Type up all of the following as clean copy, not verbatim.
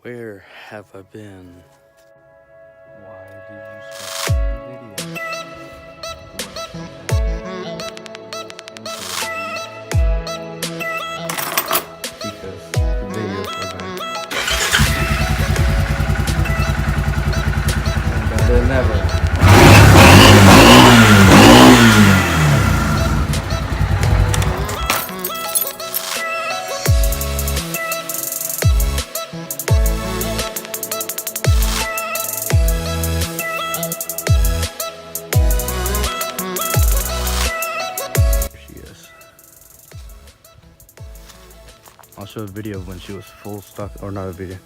Where have I been? Why did you stop the video? Because the videos are back. Better than ever. I'll show a video of when she was full stock, or not a video.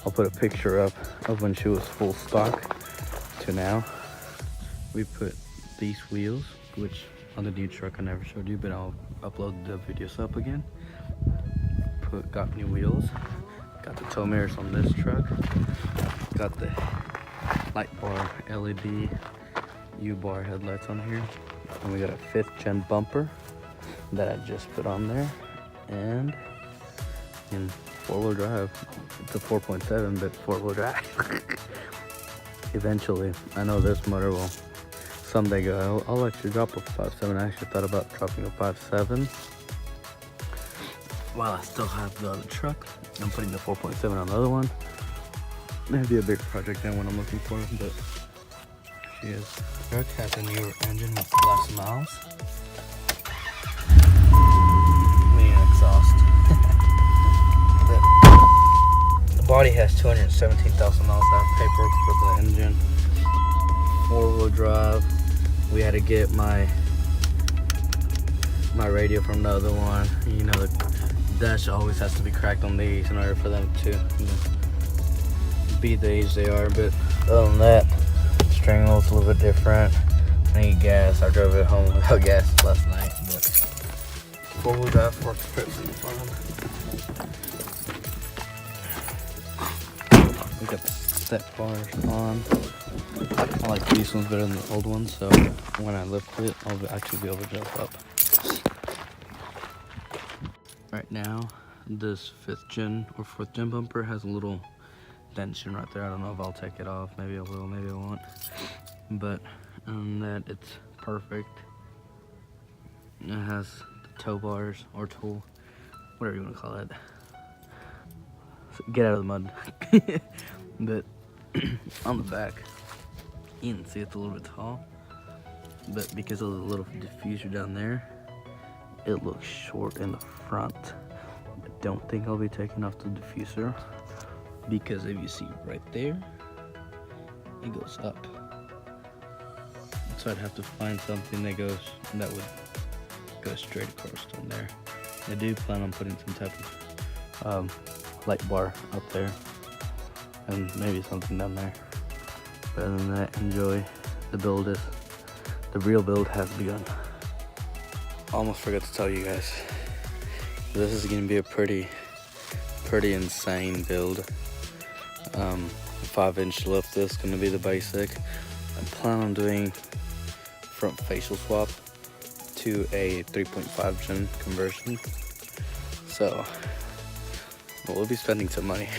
I'll put a picture up of when she was full stock to now. We put these wheels, which on the new truck I never showed you, but I'll upload the videos up again. Got new wheels. Got the tow mirrors on this truck. Got the light bar LED U-bar headlights on here. And we got a 5th gen bumper that I just put on there. And in 4-wheel drive, it's a 4.7, but 4-wheel drive. Eventually, I know this motor will someday go. I'll actually drop a 5.7. I actually thought about dropping a 5.7 while I still have the other truck. I'm putting the 4.7 on the other one. That'd be a bigger project than what I'm looking for, but she is. The truck has a newer engine with less miles. Exhaust. The body has 217,000 miles. I have paperwork for the engine. 4-wheel drive. We had to get my radio from the other one. You know, the dash always has to be cracked on these in order for them to be the age they are. But other than that, steering wheel's a little bit different. I need gas. I drove it home without gas last night. But 4-wheel drive works perfectly fine. We got the step bars on. I like these ones better than the old ones, so when I lift it, I'll actually be able to jump up. Right now, this 5th gen or 4th gen bumper has a little dention right there. I don't know if I'll take it off. Maybe I will, maybe I won't. But that it's perfect. It has tow bars or tool, whatever you want to call it. So get out of the mud. But on the back, you can see it's a little bit tall, but because of the little diffuser down there, it looks short in the front. I don't think I'll be taking off the diffuser, because if you see right there, it goes up. So I'd have to find something that would go straight across on there. I do plan on putting some type of light bar up there and maybe something down there. But other than that, enjoy the build. The real build has begun. Almost forgot to tell you guys, this is going to be a pretty insane build. 5-inch lift is going to be the basic. I plan on doing front facial swap to a 3.5 gen conversion, so we'll be spending some money.